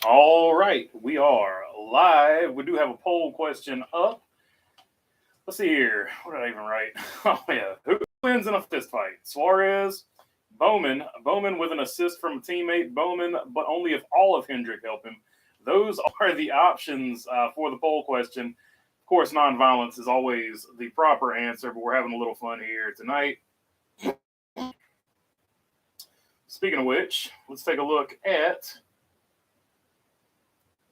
All right, we are live. We do have a poll question up. Let's see here. What did I even write? Oh yeah, who wins in a fist fight? Suarez, Bowman. Bowman with an assist from a teammate. Bowman, but only if all of Hendrick help him. Those are the options for the poll question. Of course, nonviolence is always the proper answer, but we're having a little fun here tonight. Speaking of which, let's take a look at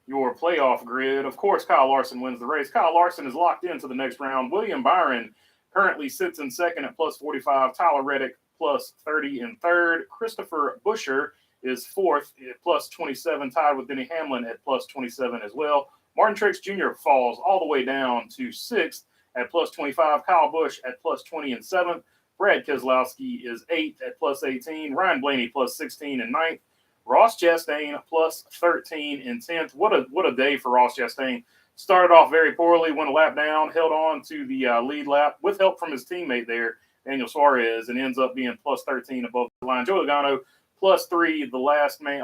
your playoff grid. Of course, Kyle Larson wins the race. Kyle Larson is locked into the next round. William Byron currently sits in second at plus 45. Tyler Reddick plus 30 in third. Christopher Buescher is fourth at plus 27, tied with Denny Hamlin at plus 27 as well. Martin Truex Jr. falls all the way down to sixth at plus 25. Kyle Busch at plus 20 in seventh. Brad Keselowski is eighth at plus 18. Ryan Blaney plus 16 in ninth. Ross Chastain plus 13 in 10th. What a day for Ross Chastain. Started off very poorly, went a lap down, held on to the lead lap with help from his teammate there, Daniel Suarez, and ends up being plus 13 above the line. Joey Logano plus 3, the last man,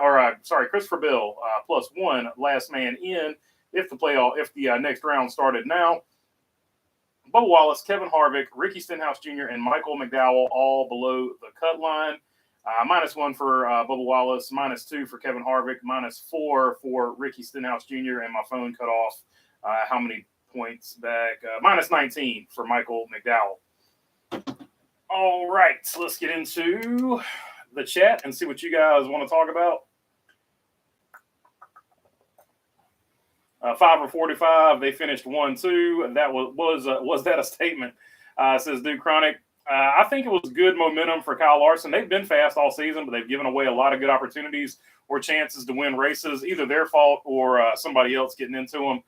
Christopher Bell plus 1, last man in if the next round started now. Bubba Wallace, Kevin Harvick, Ricky Stenhouse Jr., and Michael McDowell all below the cut line. -1 for Bubba Wallace, -2 for Kevin Harvick, -4 for Ricky Stenhouse Jr., and my phone cut off how many points back? -19 for Michael McDowell. All right, so let's get into the chat and see what you guys want to talk about. 5 or 45, they finished 1-2. That was that a statement? Says Duke Chronic. I think it was good momentum for Kyle Larson. They've been fast all season, but they've given away a lot of good opportunities or chances to win races, either their fault or somebody else getting into them,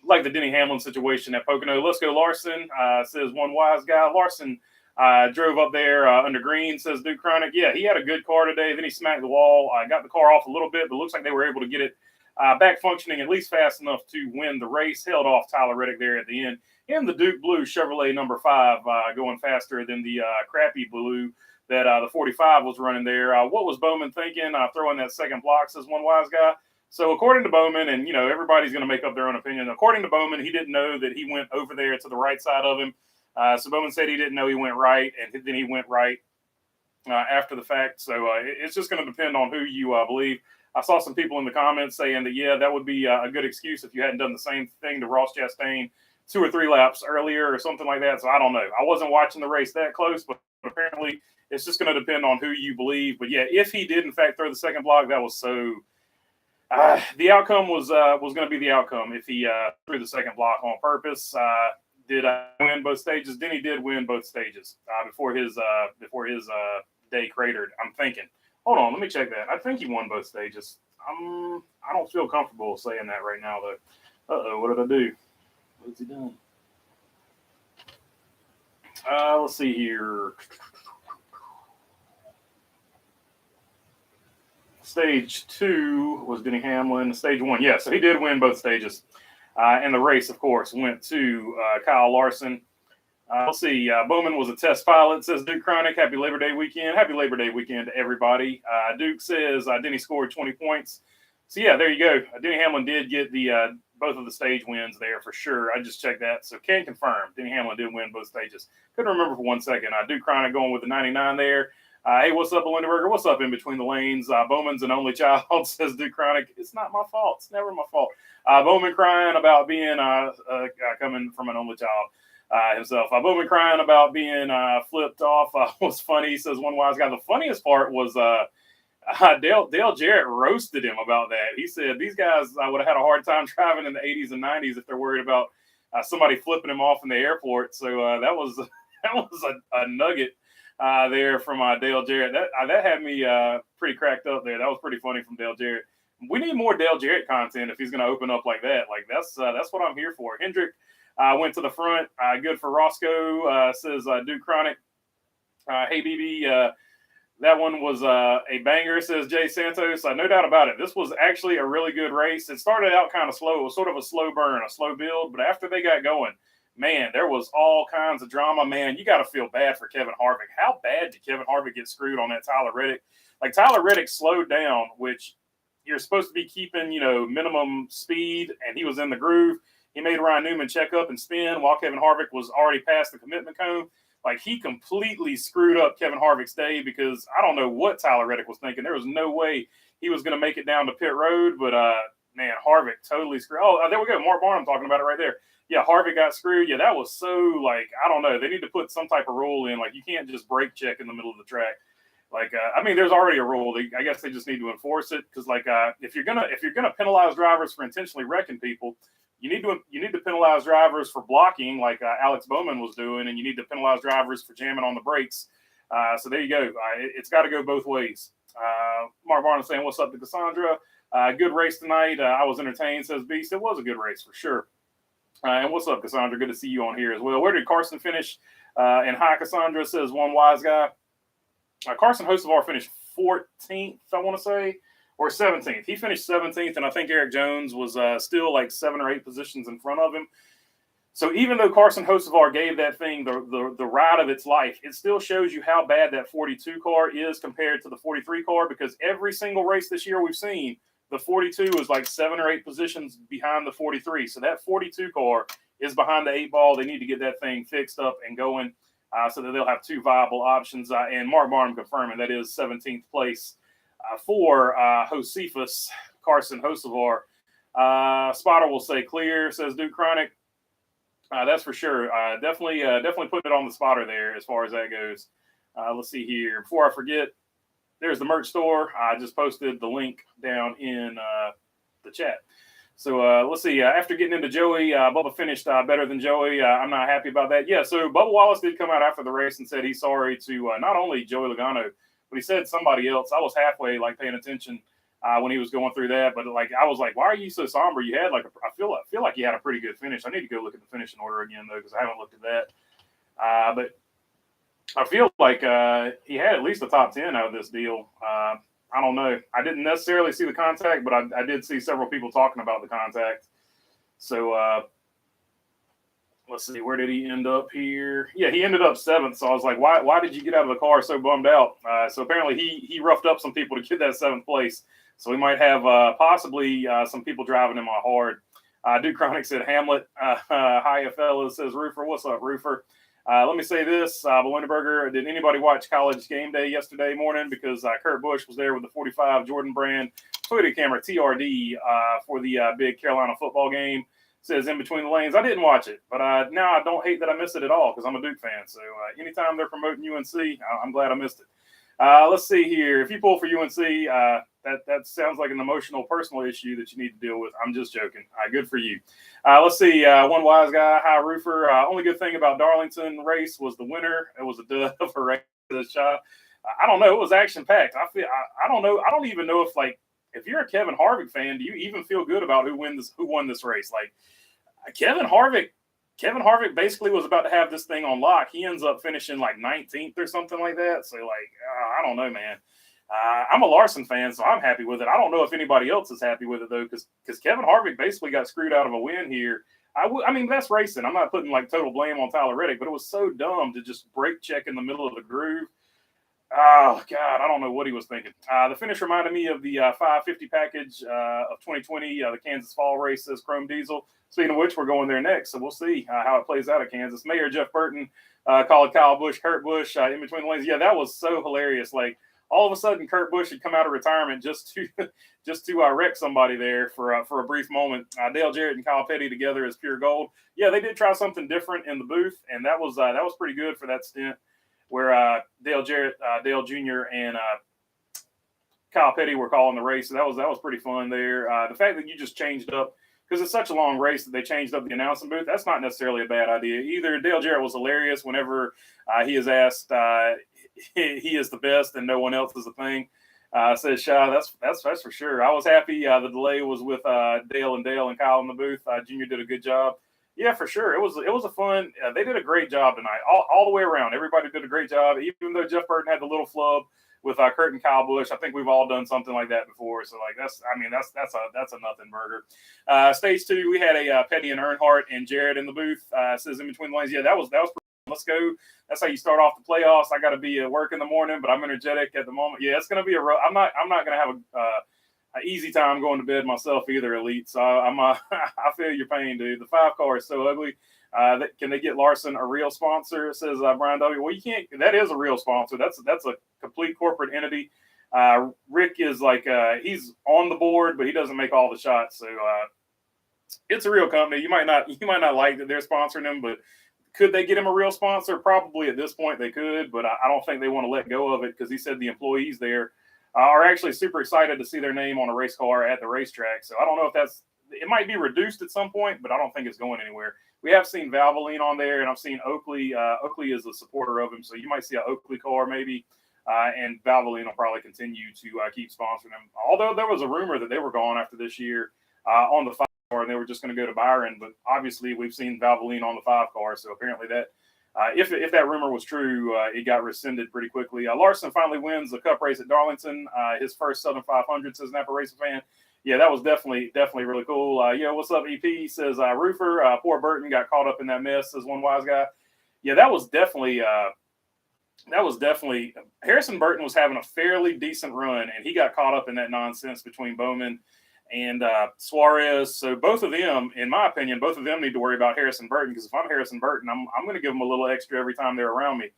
like the Denny Hamlin situation at Pocono. Let's go, Larson, says one wise guy. Larson drove up there under green, says Duke Chronic. Yeah, he had a good car today. Then he smacked the wall, got the car off a little bit, but looks like they were able to get it back functioning at least fast enough to win the race. Held off Tyler Reddick there at the end. And the Duke Blue Chevrolet number 5 going faster than the crappy blue that the 45 was running there. What was Bowman thinking? Throwing that second block, says one wise guy. So according to Bowman, and everybody's going to make up their own opinion. According to Bowman, he didn't know that he went over there to the right side of him. So Bowman said he didn't know he went right, and then he went right after the fact. So it's just going to depend on who you believe. I saw some people in the comments saying that, yeah, that would be a good excuse if you hadn't done the same thing to Ross Chastain 2 or 3 laps earlier or something like that. So I don't know. I wasn't watching the race that close, but apparently it's just going to depend on who you believe. But yeah, if he did in fact throw the second block, that was so. The outcome was going to be the outcome if he threw the second block on purpose. Did I win both stages? Denny did win both stages before his day cratered. I'm thinking. Hold on, let me check that. I think he won both stages. I don't feel comfortable saying that right now though. What did I do? What has he done? Let's see here. Stage 2 was Denny Hamlin. Stage 1, yeah, so he did win both stages. And the race, of course, went to Kyle Larson. Let's see. Bowman was a test pilot, says Duke Chronic. Happy Labor Day weekend. Happy Labor Day weekend to everybody. Duke says Denny scored 20 points. So, yeah, there you go. Denny Hamlin did get the both of the stage wins there for sure. I just checked that. So, can confirm. Denny Hamlin did win both stages. Couldn't remember for 1 second. Duke Chronic going with the 99 there. Hey, what's up, Lindenberger? What's up in between the lanes? Bowman's an only child, says Duke Chronic. It's not my fault. It's never my fault. Bowman crying about being coming from an only child. Himself. Bowman crying about being flipped off was funny, says one wise guy. The funniest part was Dale Jarrett roasted him about that. He said these guys would have had a hard time driving in the 80s and 90s if they're worried about somebody flipping him off in the airport. So that was a nugget there from Dale Jarrett. That had me pretty cracked up there. That was pretty funny from Dale Jarrett. We need more Dale Jarrett content if he's going to open up like that. Like that's what I'm here for. Hendrick went to the front. Good for Roscoe, says Duke Chronic. Hey, BB, that one was a banger, says Jay Santos. No doubt about it. This was actually a really good race. It started out kind of slow. It was sort of a slow burn, a slow build. But after they got going, man, there was all kinds of drama. Man, you got to feel bad for Kevin Harvick. How bad did Kevin Harvick get screwed on that Tyler Reddick? Like, Tyler Reddick slowed down, which you're supposed to be keeping, minimum speed, and he was in the groove. He made Ryan Newman check up and spin while Kevin Harvick was already past the commitment cone. Like, he completely screwed up Kevin Harvick's day, because I don't know what Tyler Reddick was thinking. There was no way he was going to make it down to pit road, but man, Harvick totally screwed. Oh, there we go. Mark Barnum talking about it right there. Yeah, Harvick got screwed. Yeah, that was so, like, I don't know. They need to put some type of rule in. Like, you can't just brake check in the middle of the track. Like, there's already a rule. I guess they just need to enforce it, because, like, if you're gonna penalize drivers for intentionally wrecking people, you need to penalize drivers for blocking, like Alex Bowman was doing, and you need to penalize drivers for jamming on the brakes. So there you go. It's got to go both ways. Mark Barnes saying, "What's up to Cassandra? Good race tonight. I was entertained," says Beast. It was a good race for sure. And what's up, Cassandra? Good to see you on here as well. Where did Carson finish? And hi, Cassandra, says one wise guy. Carson Hocevar finished 14th, I want to say, or 17th. He finished 17th, and I think Eric Jones was still like 7 or 8 positions in front of him. So even though Carson Hocevar gave that thing the ride of its life, it still shows you how bad that 42 car is compared to the 43 car, because every single race this year we've seen, the 42 is like 7 or 8 positions behind the 43. So that 42 car is behind the 8 ball. They need to get that thing fixed up and going so that they'll have 2 viable options. And Mark Barnum confirming that is 17th place for Josephus, Carson Hocevar. Spotter will say clear, says Duke Chronic. That's for sure. Definitely put it on the spotter there as far as that goes. Let's see here. Before I forget, there's the merch store. I just posted the link down in the chat. So let's see. After getting into Joey, Bubba finished better than Joey. I'm not happy about that. Yeah, so Bubba Wallace did come out after the race and said he's sorry to not only Joey Logano, but he said somebody else. I was halfway paying attention when he was going through that, but I was like, why are you so somber? You had I feel like you had a pretty good finish. I need to go look at the finishing order again though, because I haven't looked at that. But I feel like he had at least a top 10 out of this deal. I don't know. I didn't necessarily see the contact, but I did see several people talking about the contact. So let's see, where did he end up here? Yeah, he ended up 7th. So I was like, why did you get out of the car so bummed out? So apparently he roughed up some people to get that 7th place. So we might have possibly some people driving him hard. Duke Chronic said Hamlet. Hi, fellas, says Roofer. What's up, Roofer? Let me say this, Belindenberger, did anybody watch College Game Day yesterday morning? Because Kurt Busch was there with the 45 Jordan brand Toyota Camry TRD for the big Carolina football game. Says in between the lanes. I didn't watch it, but now I don't hate that I missed it at all, because I'm a Duke fan. So anytime they're promoting UNC, I'm glad I missed it. Let's see here. If you pull for UNC, that sounds like an emotional, personal issue that you need to deal with. I'm just joking. Good for you. Let's see. One wise guy, hi, Roofer. Only good thing about Darlington race was the winner. It was a dud of a race. I don't know. It was action packed. I don't know. I don't even know if you're a Kevin Harvick fan, do you even feel good about who won this race? Like, Kevin Harvick basically was about to have this thing on lock. He ends up finishing like 19th or something like that. So I don't know, man. I'm a Larson fan, so I'm happy with it. I don't know if anybody else is happy with it though, because Kevin Harvick basically got screwed out of a win here. I mean, that's racing. I'm not putting total blame on Tyler Reddick, but it was so dumb to just brake check in the middle of the groove. Oh, God, I don't know what he was thinking. The finish reminded me of the 550 package of 2020, the Kansas Fall race, says Chrome Diesel. Speaking of which, we're going there next, so we'll see how it plays out at Kansas. Mayor Jeff Burton called Kyle Busch, Kurt Busch, in between the lanes. Yeah, that was so hilarious. All of a sudden, Kurt Busch had come out of retirement just to wreck somebody there for a brief moment. Dale Jarrett and Kyle Petty together as pure gold. Yeah, they did try something different in the booth, and that was pretty good for that stint, where Dale Jarrett, Dale Jr., and Kyle Petty were calling the race. So that was pretty fun there. The fact that you just changed up, because it's such a long race that they changed up the announcing booth, that's not necessarily a bad idea either. Dale Jarrett was hilarious whenever he is asked he is the best and no one else is a thing. Says Shaw, that's for sure. I was happy the delay was with Dale and Kyle in the booth. Junior did a good job. Yeah, for sure. It was a fun. They did a great job tonight, all the way around. Everybody did a great job, even though Jeff Burton had the little flub with Kurt and Kyle Busch. I think we've all done something like that before. So that's a nothing burger. Stage 2, we had a Petty and Earnhardt and Jarrett in the booth. Says in between the lanes. Yeah, that was pretty. Let's go. That's how you start off the playoffs. I got to be at work in the morning, but I'm energetic at the moment. Yeah, it's going to be I'm not going to have easy time going to bed myself either, Elite. So I feel your pain, dude. The 5 car is so ugly. Can they get Larson a real sponsor? Says Brian W. Well, you can't. That is a real sponsor. That's a complete corporate entity. Rick is like he's on the board, but he doesn't make all the shots. So it's a real company. You might not like that they're sponsoring them, but could they get him a real sponsor? Probably at this point they could, but I don't think they want to let go of it because he said the employees there are actually super excited to see their name on a race car at the racetrack. So I don't know if it might be reduced at some point, but I don't think it's going anywhere. We have seen Valvoline on there, and I've seen Oakley. Oakley is a supporter of him, so you might see an Oakley car maybe, and Valvoline will probably continue to keep sponsoring them. Although there was a rumor that they were gone after this year on the 5 car, and they were just going to go to Byron. But obviously, we've seen Valvoline on the 5 car, so apparently that if that rumor was true, it got rescinded pretty quickly. Larson finally wins the Cup race at Darlington, his first Southern 500, says Napa Racing Fan. Yeah, that was definitely really cool. What's up, EP? Says Roofer. Poor Burton got caught up in that mess, says one wise guy. Yeah, that was definitely Harrison Burton was having a fairly decent run, and he got caught up in that nonsense between Bowman and Suarez. So both of them, in my opinion, need to worry about Harrison Burton, because if I'm Harrison Burton, I'm going to give them a little extra every time they're around me.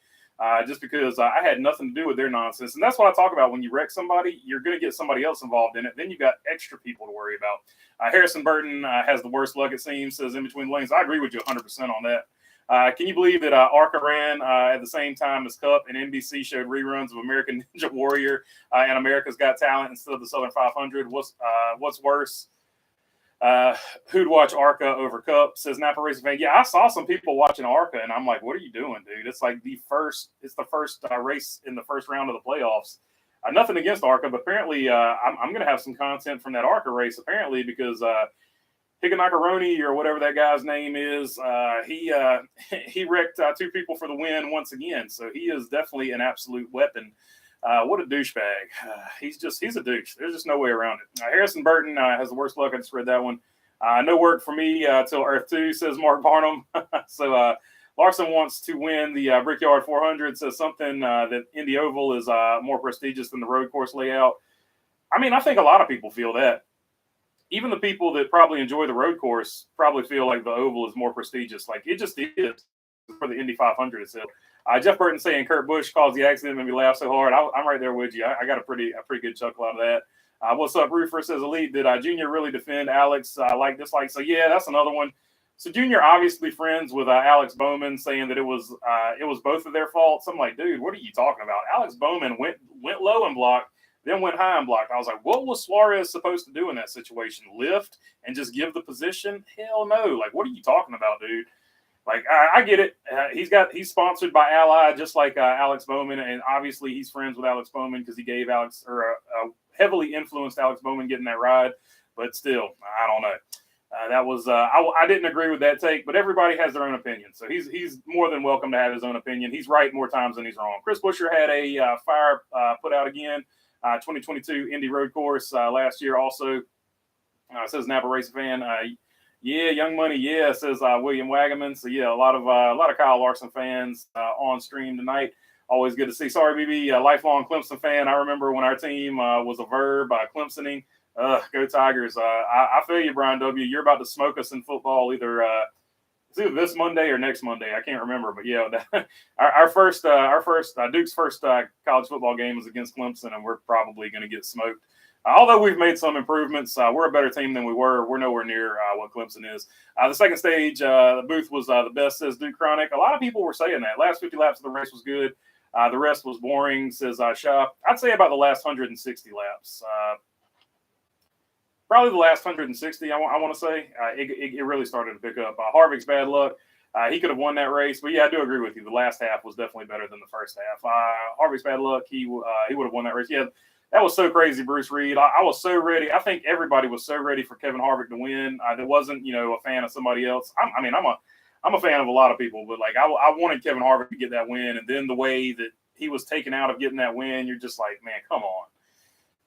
Just because I had nothing to do with their nonsense. And that's what I talk about. When you wreck somebody, you're going to get somebody else involved in it. Then you've got extra people to worry about. Harrison Burton has the worst luck, it seems, says in between lanes. I agree with you 100% on that. Can you believe that ARCA ran at the same time as Cup, and NBC showed reruns of American Ninja Warrior and America's Got Talent instead of the Southern 500? What's worse? Who'd watch ARCA over Cup, says Napa Racing Fan. Yeah, I saw some people watching ARCA, and I'm like, what are you doing, dude? It's like the first race in the first round of the playoffs. Nothing against ARCA, but apparently I'm going to have some content from that ARCA race, apparently, because Higanakaroni, or whatever that guy's name is, he wrecked 2 people for the win once again. So he is definitely an absolute weapon. What a douchebag. He's a douche. There's just no way around it. Harrison Burton has the worst luck. I just read that one. No work for me till Earth 2, says Mark Barnum. So Larson wants to win the Brickyard 400, says something that Indy Oval is more prestigious than the road course layout. I mean, I think a lot of people feel that. Even the people that probably enjoy the road course probably feel like the Oval is more prestigious. Like, it just is for the Indy 500 itself. Jeff Burton saying Kurt Busch caused the accident, made me laugh so hard. I'm right there with you. I got a pretty good chuckle out of that. What's up, Roofer? Says Elite. Did Junior really defend Alex like dislike? So yeah, that's another one. So Junior obviously friends with Alex Bowman, saying that it was both of their faults. I'm like, dude, what are you talking about? Alex Bowman went low and blocked, then went high and blocked. I was like, what was Suarez supposed to do in that situation? Lift and just give the position? Hell no. Like, what are you talking about, dude? Like, I get it. He's sponsored by Ally, just like Alex Bowman, and obviously he's friends with Alex Bowman because he gave heavily influenced Alex Bowman getting that ride. But still, I don't know. That was I didn't agree with that take, but everybody has their own opinion, so he's more than welcome to have his own opinion. He's right more times than he's wrong. Chris Buescher had a fire put out again, 2022 Indy Road Course last year also. Says Napa Racing Fan. Yeah, Young Money. Yeah, says William Wagaman. So yeah, a lot of Kyle Larson fans on stream tonight. Always good to see. Sorry, BB, lifelong Clemson fan. I remember when our team was a verb, Clemsoning. Go Tigers. I feel you, Brian W. You're about to smoke us in football either this Monday or next Monday. I can't remember, but yeah, our first Duke's first college football game was against Clemson, and we're probably going to get smoked. Although we've made some improvements, we're a better team than we were. We're nowhere near what Clemson is. The second stage, the booth was the best, says Duke Chronic. A lot of people were saying that. Last 50 laps of the race was good. The rest was boring, says Shop. I'd say about the last 160 laps. Probably the last 160, I want to say. It really started to pick up. Harvick's bad luck. He could have won that race. But, yeah, I do agree with you. The last half was definitely better than the first half. Harvick's bad luck. He would have won that race. Yeah. That was so crazy, Bruce Reed. I was so ready. I think everybody was so ready for Kevin Harvick to win. That wasn't, a fan of somebody else. I'm a fan of a lot of people, but like I wanted Kevin Harvick to get that win, and then the way that he was taken out of getting that win, you're just like, man, come on.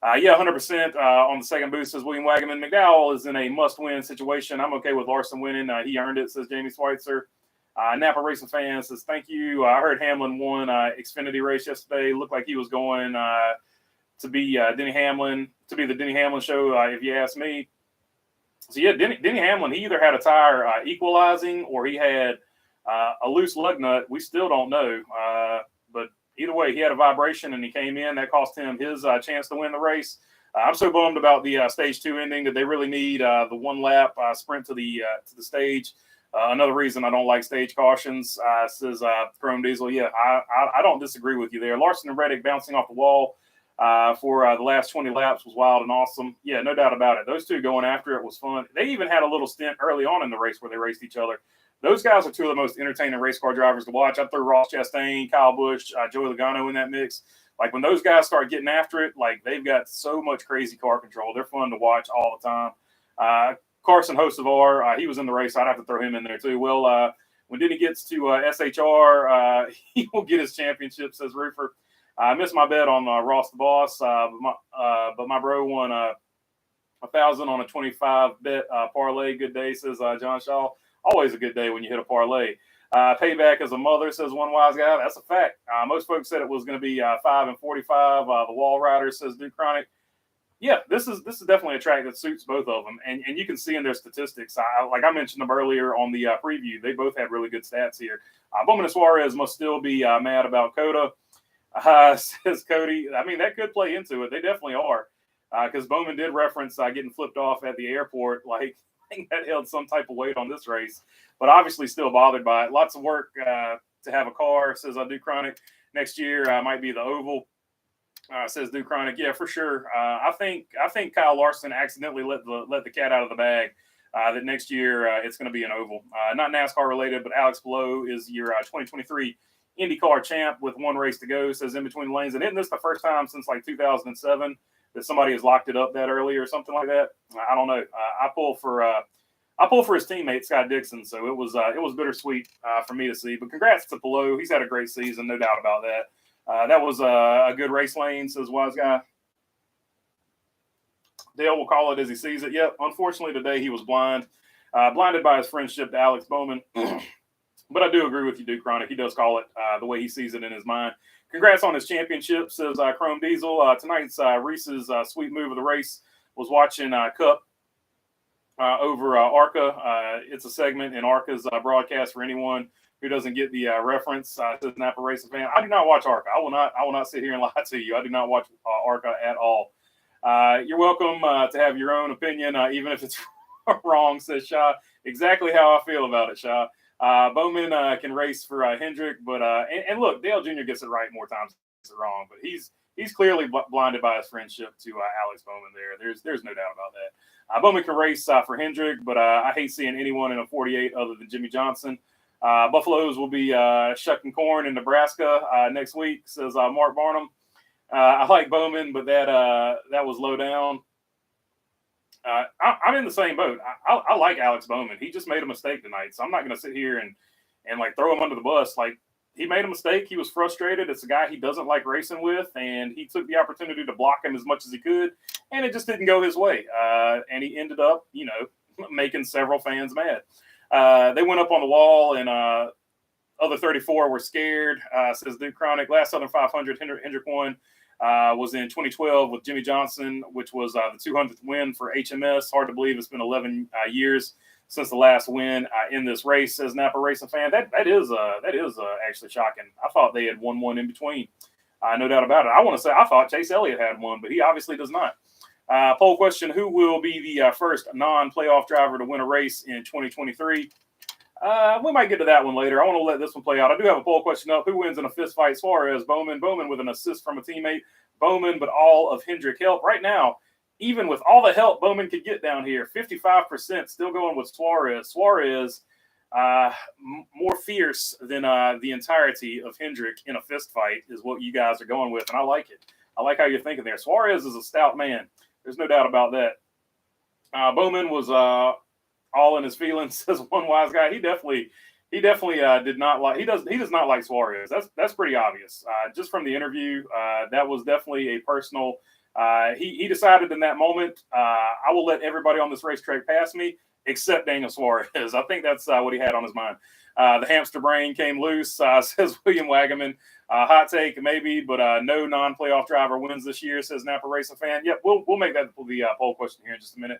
100% on the second boost, says William Wagaman. McDowell is in a must-win situation. I'm okay with Larson winning. He earned it, says Jamie Schweitzer. Napa Racing Fan says, thank you. I heard Hamlin won Xfinity race yesterday. Looked like he was going to be Denny Hamlin, to be the Denny Hamlin show, if you ask me. So, yeah, Denny Hamlin, he either had a tire equalizing or he had a loose lug nut. We still don't know. But either way, he had a vibration and he came in. That cost him his chance to win the race. I'm so bummed about the stage 2 ending that they really need the one lap sprint to the stage. Another reason I don't like stage cautions, says Chrome Diesel. Yeah, I don't disagree with you there. Larson and Reddick bouncing off the wall for the last 20 laps was wild and awesome. Yeah, no doubt about it. Those two going after it was fun. They even had a little stint early on in the race where they raced each other. Those guys are two of the most entertaining race car drivers to watch. I threw Ross Chastain, Kyle Busch, Joey Logano in that mix. Like when those guys start getting after it, like they've got so much crazy car control. They're fun to watch all the time. Carson Hocevar, he was in the race. I'd have to throw him in there too. Well, when Denny gets to SHR, he will get his championship, says Roofer. I missed my bet on Ross the Boss, but my bro won 1,000 on a 25 bet parlay. Good day, says John Shaw. Always a good day when you hit a parlay. Payback as a mother, says one wise guy. That's a fact. Most folks said it was going to be 5 and 45. The Wall Rider, says Duke Chronic. Yeah, this is definitely a track that suits both of them, and you can see in their statistics. Like I mentioned them earlier on the preview, they both had really good stats here. Bowman and Suarez must still be mad about Coda, says Cody. I mean, that could play into it. They definitely are, because Bowman did reference getting flipped off at the airport. Like, I think that held some type of weight on this race, but obviously still bothered by it. Lots of work to have a car, says Duke Chronic. Next year might be the oval. Says Duke Chronic. Yeah, for sure. I think Kyle Larson accidentally let the cat out of the bag. That next year it's going to be an oval. Not NASCAR related, but Alex Below is your 2023 IndyCar champ with one race to go. Says in between lanes. And isn't this the first time since like 2007 that somebody has locked it up that early or something like that? I don't know. I pull for his teammate Scott Dixon, so it was bittersweet for me to see. But congrats to Below. He's had a great season, no doubt about that. That was a good race lane, says Wise Guy. Dale will call it as he sees it. Yep, unfortunately today he was blinded by his friendship to Alex Bowman. But I do agree with you, Duke Chronic. He does call it the way he sees it in his mind. Congrats on his championship, says Chrome Diesel. Tonight's Reese's sweet move of the race was watching Cup over ARCA. It's a segment in ARCA's broadcast for anyone who doesn't get the reference. Says Napa Racing fan. I do not watch ARCA. I will not sit here and lie to you. I do not watch ARCA at all. You're welcome to have your own opinion, even if it's wrong, says Shaw. Exactly how I feel about it, Shaw. Bowman can race for Hendrick, but and look, Dale Jr. gets it right more times than gets it wrong, but he's clearly blinded by his friendship to Alex Bowman there. There's no doubt about that. Bowman can race for Hendrick, but I hate seeing anyone in a 48 other than Jimmy Johnson. Buffaloes will be shucking corn in Nebraska next week, says Mark Barnum. I like Bowman, but that was low down. I'm in the same boat. I like Alex Bowman. He just made a mistake tonight, so I'm not going to sit here and like throw him under the bus. Like, he made a mistake. He was frustrated. It's a guy he doesn't like racing with, and he took the opportunity to block him as much as he could, and it just didn't go his way. And he ended up, making several fans mad. They went up on the wall, and other 34 were scared, says Duke Chronic. Last Southern 500, Hendrick won. Was in 2012 with Jimmy Johnson, which was the 200th win for HMS. Hard to believe it's been 11 years since the last win in this race, says Napa Racing fan. That is actually shocking. I thought they had won one in between. No doubt about it. I want to say I thought Chase Elliott had one, but he obviously does not. Poll question: who will be the first non-playoff driver to win a race in 2023? We might get to that one later. I want to let this one play out. I do have a poll question up. Who wins in a fist fight? Suarez, Bowman with an assist from a teammate. Bowman, but all of Hendrick help. Right now, even with all the help Bowman could get down here, 55% still going with Suarez. Suarez, more fierce than the entirety of Hendrick in a fist fight is what you guys are going with, and I like it. I like how you're thinking there. Suarez is a stout man. There's no doubt about that. Bowman was all in his feelings, says one wise guy. He definitely did not like. He does not like Suarez. That's pretty obvious. Just from the interview, that was definitely a personal. He decided in that moment, I will let everybody on this racetrack pass me except Daniel Suarez. I think that's what he had on his mind. The hamster brain came loose, says William Wagaman. Hot take, maybe, but no non-playoff driver wins this year, says Napa Racing fan. Yep, we'll make that the poll question here in just a minute.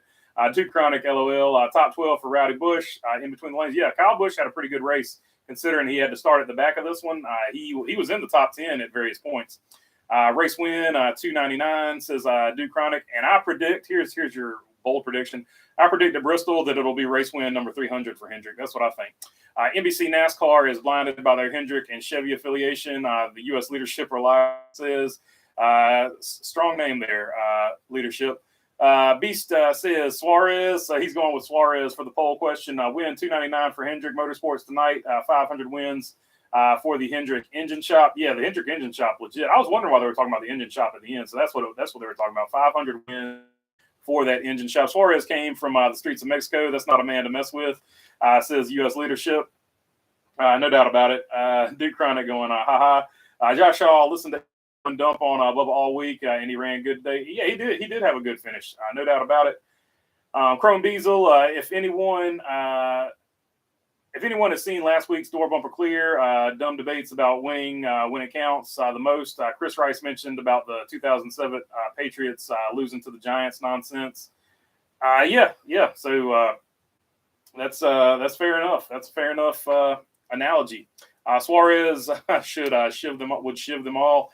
Duke Chronic, LOL. Top 12 for Rowdy Bush in between the lanes. Yeah, Kyle Busch had a pretty good race considering he had to start at the back of this one. He was in the top 10 at various points. Race win, 299, says Duke Chronic. And I predict, here's your bold prediction. I predict at Bristol that it'll be race win number 300 for Hendrick. That's what I think. NBC NASCAR is blinded by their Hendrick and Chevy affiliation. The U.S. leadership says, strong name there, leadership. Beast says Suarez. He's going with Suarez for the poll question. Win 299 for Hendrick Motorsports tonight. 500 wins for the Hendrick Engine Shop. Yeah, the Hendrick Engine Shop, legit. I was wondering why they were talking about the engine shop at the end. So that's what they were talking about. 500 wins for that engine shop. Suarez came from the streets of Mexico. That's not a man to mess with. Says U.S. leadership. No doubt about it. Duke Chronic going, haha. Josh Shaw listened to dump on Bubba all week, and he ran good today. Yeah, he did. He did have a good finish. No doubt about it. Chrome Diesel. If anyone has seen last week's door bumper clear, dumb debates about winning when it counts the most. Chris Rice mentioned about the 2007 Patriots losing to the Giants nonsense. Yeah. So that's fair enough. That's a fair enough analogy. Suarez would shiv them all.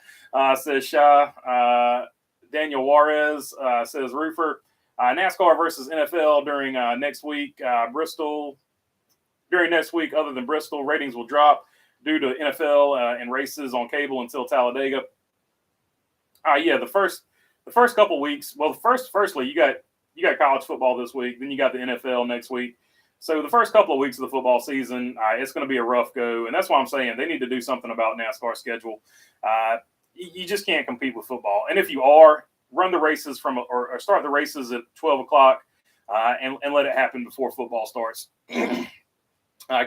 Says Shah. Daniel Juarez says Roofer. NASCAR versus NFL during next week. Bristol. During next week, other than Bristol, ratings will drop due to NFL and races on cable until Talladega. Yeah, the first couple weeks. Well, firstly, you got college football this week. Then you got the NFL next week. So the first couple of weeks of the football season, it's going to be a rough go, and that's why I'm saying they need to do something about NASCAR schedule. You just can't compete with football, and if you are, run the races or start the races at 12 o'clock and let it happen before football starts.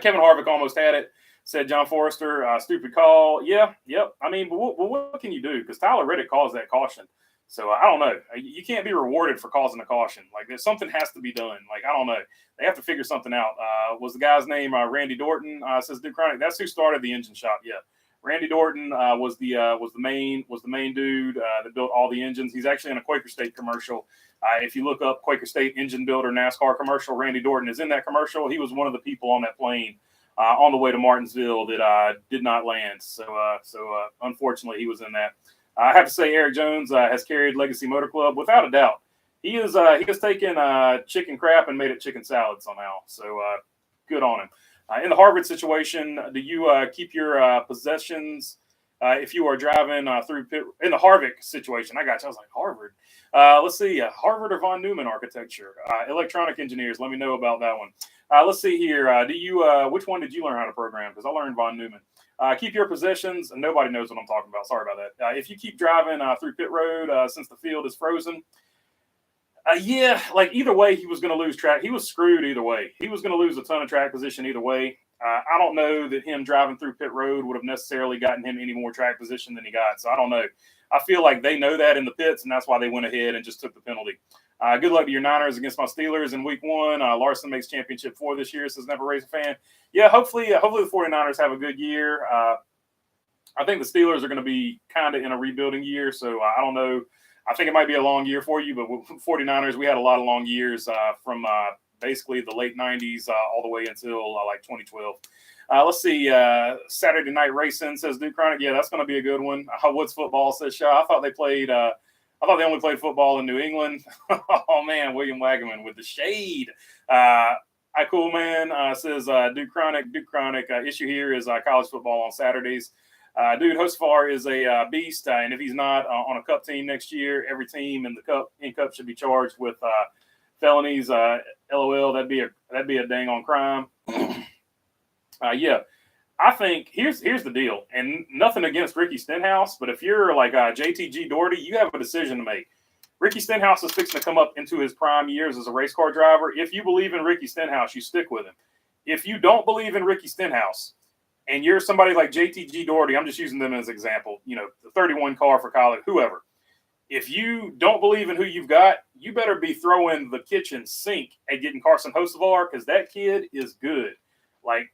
Kevin Harvick almost had it, said John Forrester. Stupid call. Yeah, yep. I mean, but what can you do? Because Tyler Reddick caused that caution. So I don't know. You can't be rewarded for causing a caution. Like something has to be done. Like I don't know. They have to figure something out. Was the guy's name Randy Dorton? Says Duke Chronic. That's who started the engine shop. Yeah, Randy Dorton was the main dude that built all the engines. He's actually in a Quaker State commercial. If you look up Quaker State engine builder NASCAR commercial, Randy Dorton is in that commercial. He was one of the people on that plane on the way to Martinsville that did not land. So unfortunately, he was in that. I have to say, Eric Jones has carried Legacy Motor Club without a doubt. He has taken chicken crap and made it chicken salad somehow. So good on him. In the Harvard situation, do you keep your possessions if you are driving through pit? In the Harvick situation, I got you. I was like, Harvard. Let's see, Harvard or Von Neumann architecture. Electronic engineers, let me know about that one. Let's see here. Which one did you learn how to program? Because I learned Von Neumann. Keep your possessions, and nobody knows what I'm talking about. Sorry about that. If you keep driving through pit road since the field is frozen, yeah, like either way, he was going to lose track. He was screwed either way. He was going to lose a ton of track position either way. I don't know that him driving through pit road would have necessarily gotten him any more track position than he got. So I don't know. I feel like they know that in the pits, and that's why they went ahead and just took the penalty. Good luck to your Niners against my Steelers in week 1. Larson makes championship 4 this year, says Never Race a Fan. Yeah, hopefully the 49ers have a good year. I think the Steelers are going to be kind of in a rebuilding year, so I don't know. I think it might be a long year for you, but with 49ers, we had a lot of long years from basically the late 90s all the way until like 2012. Let's see. Saturday Night Racing, says Duke Chronic. Yeah, that's going to be a good one. Woods Football, says Shaw. I thought they only played football in New England. Oh, man, William Wagaman with the shade. Cool, man, says Duke Chronic. Duke Chronic, issue here is college football on Saturdays. Dude, Hocevar is a beast, and if he's not on a Cup team next year, every team in the Cup should be charged with felonies. LOL, that'd be a dang on crime. Yeah, I think here's the deal, and nothing against Ricky Stenhouse, but if you're like JTG Doherty, you have a decision to make. Ricky Stenhouse is fixing to come up into his prime years as a race car driver. If you believe in Ricky Stenhouse, you stick with him. If you don't believe in Ricky Stenhouse, and you're somebody like JTG Doherty, I'm just using them as an example, the 31 car for college, whoever. If you don't believe in who you've got, you better be throwing the kitchen sink at getting Carson Hocevar because that kid is good. Like,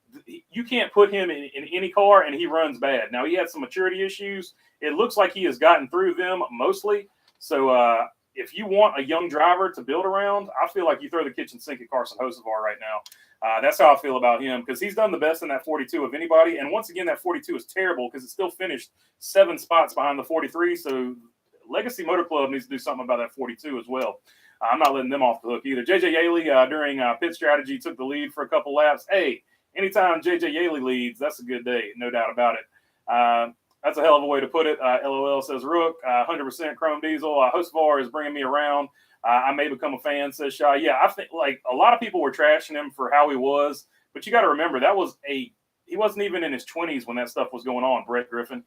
you can't put him in any car and he runs bad. Now, he had some maturity issues. It looks like he has gotten through them mostly. So if you want a young driver to build around, I feel like you throw the kitchen sink at Carson Hocevar right now. That's how I feel about him, because he's done the best in that 42 of anybody. And once again, that 42 is terrible because it still finished 7 spots behind the 43. So Legacy Motor Club needs to do something about that 42 as well. I'm not letting them off the hook either. JJ Yaley during pit strategy took the lead for a couple laps. Hey, anytime JJ Yaley leads, that's a good day, no doubt about it. That's a hell of a way to put it. LOL says Rook, 100% Chrome Diesel. Hocevar is bringing me around. I may become a fan, says Shaw. Yeah, I think like a lot of people were trashing him for how he was, but you got to remember he wasn't even in his 20s when that stuff was going on, Brett Griffin.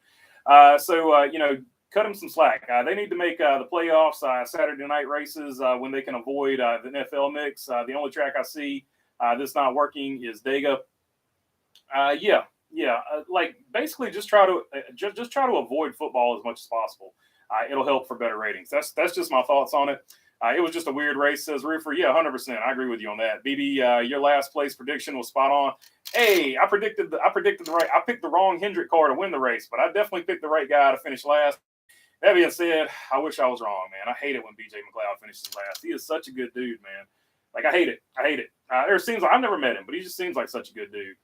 Cut him some slack. They need to make the playoffs Saturday night races when they can avoid the NFL mix. The only track I see that's not working is Dega. Like basically just try to avoid football as much as possible. It'll help for better ratings. That's just my thoughts on it. It was just a weird race, says Roofer. Yeah, 100%. I agree with you on that. BB, your last place prediction was spot on. Hey, I predicted the right. I picked the wrong Hendrick car to win the race, but I definitely picked the right guy to finish last. That being said, I wish I was wrong, man. I hate it when BJ McLeod finishes last. He is such a good dude, man. Like, I hate it. There seems like I've never met him, but he just seems like such a good dude.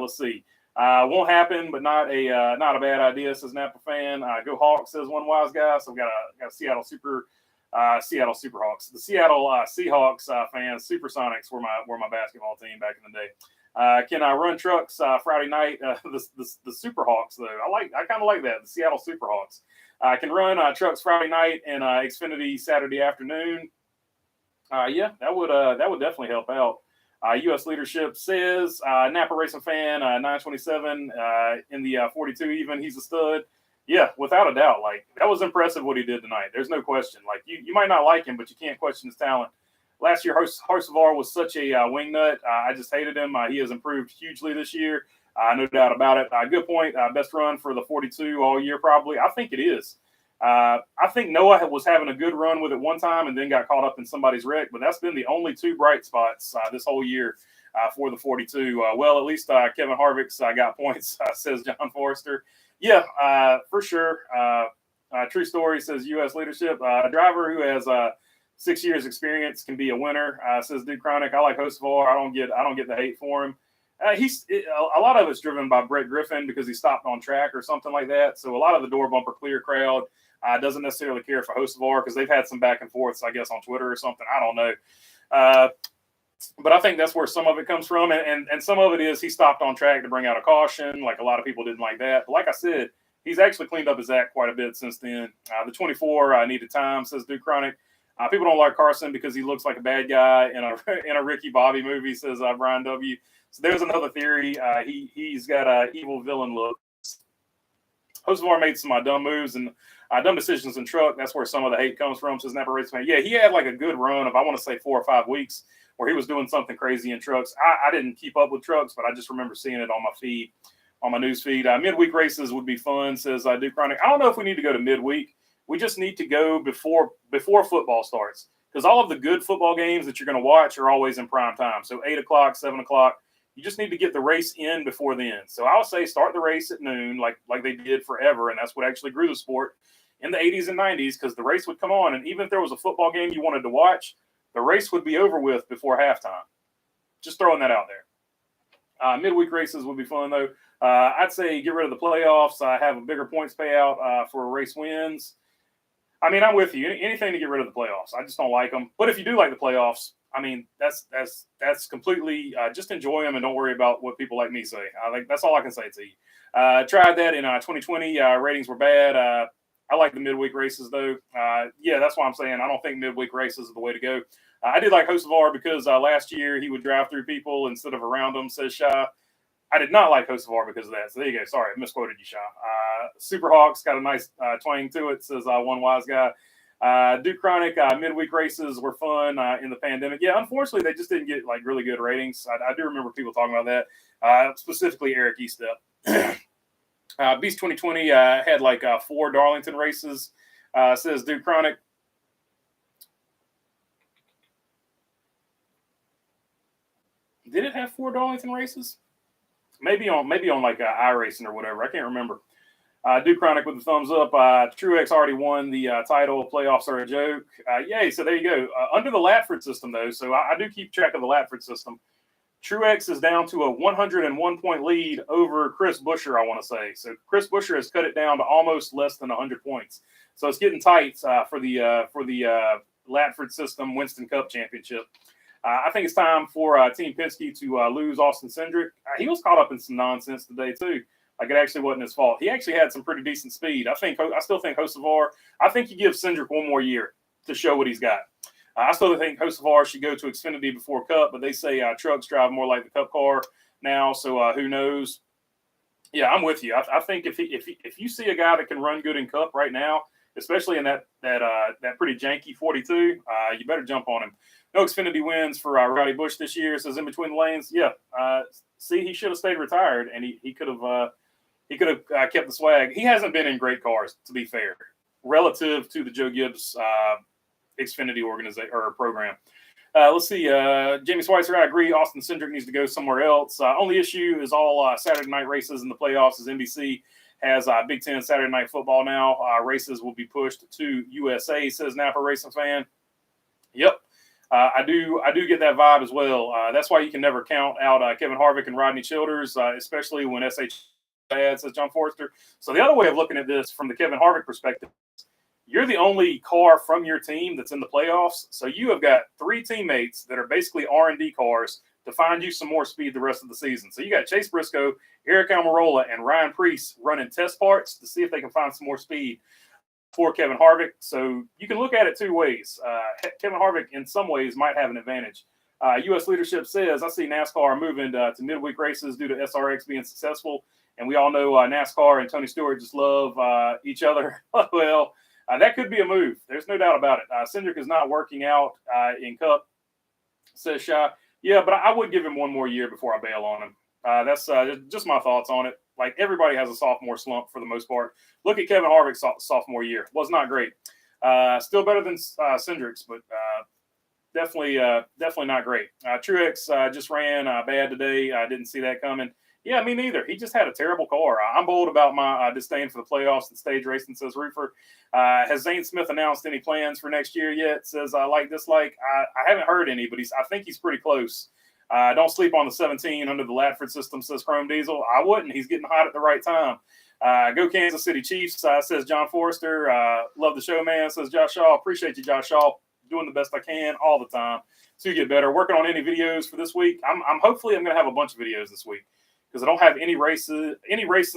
Let's see. Won't happen, but not a bad idea, says Napa fan. Go Hawks, says one wise guy. So we've got a Seattle Superhawks. The Seattle Seahawks fans, Supersonics were my basketball team back in the day. Can I run trucks Friday night? The Superhawks, though. I kind of like that. The Seattle Superhawks. I can run trucks Friday night and Xfinity Saturday afternoon. That would definitely help out. U.S. leadership says Napa Racing fan 927 in the 42 even. He's a stud. Yeah, without a doubt. Like, that was impressive what he did tonight. There's no question. Like, you might not like him, but you can't question his talent. Last year, Hocevar was such a wingnut. I just hated him. He has improved hugely this year. No doubt about it. Good point. Best run for the 42 all year, probably. I think it is. I think Noah was having a good run with it one time and then got caught up in somebody's wreck, but that's been the only 2 bright spots this whole year for the 42. Well, at least Kevin Harvick's got points, says John Forrester. Yeah, for sure. True story, says U.S. leadership. A driver who has 6 years experience can be a winner, says Duke Chronic. I like Hocevar. I don't get the hate for him. A lot of it's driven by Brett Griffin because he stopped on track or something like that. So a lot of the door bumper clear crowd doesn't necessarily care for Hocevar because they've had some back and forths, I guess, on Twitter or something. I don't know. But I think that's where some of it comes from. And some of it is he stopped on track to bring out a caution. Like, a lot of people didn't like that. But like I said, he's actually cleaned up his act quite a bit since then. The 24 needed time, says Duke Chronic. People don't like Carson because he looks like a bad guy in a Ricky Bobby movie, says Brian W. So there's another theory. He's got an evil villain look. Hocevar made some dumb moves and dumb decisions in truck. That's where some of the hate comes from, says Napa Racing fan. Yeah, he had like a good run of, I want to say, 4 or 5 weeks where he was doing something crazy in trucks. I didn't keep up with trucks, but I just remember seeing it on my feed, on my news feed. Midweek races would be fun, says Duke Chronic. I don't know if we need to go to midweek. We just need to go before football starts, because all of the good football games that you're going to watch are always in prime time. So 8 o'clock, 7 o'clock. You just need to get the race in before then. So I would say start the race at noon, like they did forever, and that's what actually grew the sport in the 80s and 90s, because the race would come on, and even if there was a football game you wanted to watch, the race would be over with before halftime. Just throwing that out there. Midweek races would be fun, though. I'd say get rid of the playoffs. Have a bigger points payout for race wins. I mean, I'm with you. Anything to get rid of the playoffs. I just don't like them. But if you do like the playoffs, I mean, that's completely just enjoy them and don't worry about what people like me say. That's all I can say to you. Tried that in 2020. Ratings were bad. I like the midweek races, though. That's why I'm saying I don't think midweek races are the way to go. I did like Hocevar because last year he would drive through people instead of around them, says Shy. I did not like Hocevar because of that. So there you go. Sorry, I misquoted you, Shy. Superhawks got a nice twang to it, says one wise guy. Duke Chronic, midweek races were fun in the pandemic. Yeah, unfortunately, they just didn't get like really good ratings. I do remember people talking about that, specifically Eric Estep. Beast 2020 had like 4 Darlington races, says Duke Chronic. Did it have 4 Darlington races? maybe on like iRacing or whatever. I can't remember. Duke Chronic with the thumbs up. Truex already won the title. Playoffs are a joke. Yay. So there you go. Under the Latford system, though, so I do keep track of the Latford system. Truex is down to a 101-point lead over Chris Buescher, I want to say. So Chris Buescher has cut it down to almost less than 100 points. So it's getting tight for the Latford system Winston Cup Championship. I think it's time for Team Penske to lose Austin Cindric. He was caught up in some nonsense today, too. Like, it actually wasn't his fault. He actually had some pretty decent speed. I still think Hocevar, I think you give Cindric one more year to show what he's got. I still think Hocevar should go to Xfinity before Cup, but they say trucks drive more like the Cup car now, so who knows? Yeah, I'm with you. I think if you see a guy that can run good in Cup right now, especially in that pretty janky 42, you better jump on him. No Xfinity wins for Roddy Bush this year. It says in between the lanes. Yeah, see, he should have stayed retired, and he could have kept the swag. He hasn't been in great cars, to be fair, relative to the Joe Gibbs Xfinity organization or program. Let's see. Jamie Schweitzer, I agree. Austin Cindric needs to go somewhere else. Only issue is all Saturday night races in the playoffs as NBC has Big Ten Saturday Night Football now. Races will be pushed to USA, says Napa Racing Fan. Yep. I do get that vibe as well. That's why you can never count out Kevin Harvick and Rodney Childers, especially when SH bad, says John Forrester. So the other way of looking at this from the Kevin Harvick perspective, you're the only car from your team that's in the playoffs. So you have got 3 teammates that are basically R&D cars to find you some more speed the rest of the season. So you got Chase Briscoe, Eric Almirola, and Ryan Preece running test parts to see if they can find some more speed for Kevin Harvick. So you can look at it 2 ways. Kevin Harvick, in some ways, might have an advantage. U.S. leadership says, I see NASCAR moving to midweek races due to SRX being successful. And we all know NASCAR and Tony Stewart just love each other. Well, that could be a move. There's no doubt about it. Cindric is not working out in Cup, says Shy. Yeah, but I would give him one more year before I bail on him. That's just my thoughts on it. Like, everybody has a sophomore slump for the most part. Look at Kevin Harvick's sophomore year. Was not great. Still better than Cindric's, but definitely not great. Truex just ran bad today. I didn't see that coming. Yeah, me neither. He just had a terrible car. I'm bold about my disdain for the playoffs and stage racing, says Roofer. Has Zane Smith announced any plans for next year yet? Says, dislike. I haven't heard any, but I think he's pretty close. Don't sleep on the 17 under the Latford system, says Chrome Diesel. I wouldn't. He's getting hot at the right time. Go Kansas City Chiefs, says John Forrester. Love the show, man, says Josh Shaw. Appreciate you, Josh Shaw. Doing the best I can all the time to get better. Working on any videos for this week. Hopefully I'm going to have a bunch of videos this week, because I don't have any racing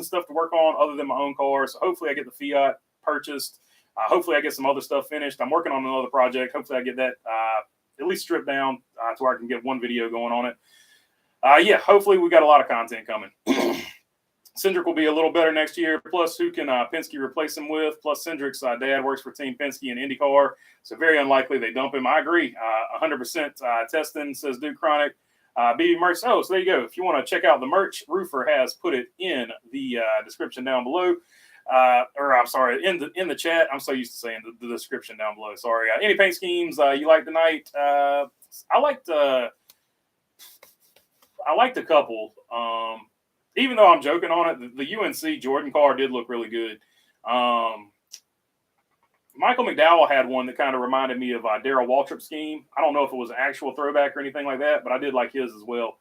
stuff to work on other than my own car. So hopefully I get the Fiat purchased. Hopefully I get some other stuff finished. I'm working on another project. Hopefully I get that at least stripped down to where I can get one video going on it. Hopefully we got a lot of content coming. Cindric will be a little better next year. Plus, who can Penske replace him with? Plus, Cindric's dad works for Team Penske and IndyCar, so very unlikely they dump him. I agree. 100% testing, says Duke Chronic. BB merch. Oh, so there you go. If you want to check out the merch, Roofer has put it in the description down below. In the chat. I'm so used to saying the description down below. Sorry. Any paint schemes you like tonight? I liked a couple. Even though I'm joking on it, the UNC Jordan car did look really good. Michael McDowell had one that kind of reminded me of Darrell Waltrip's scheme. I don't know if it was an actual throwback or anything like that, but I did like his as well.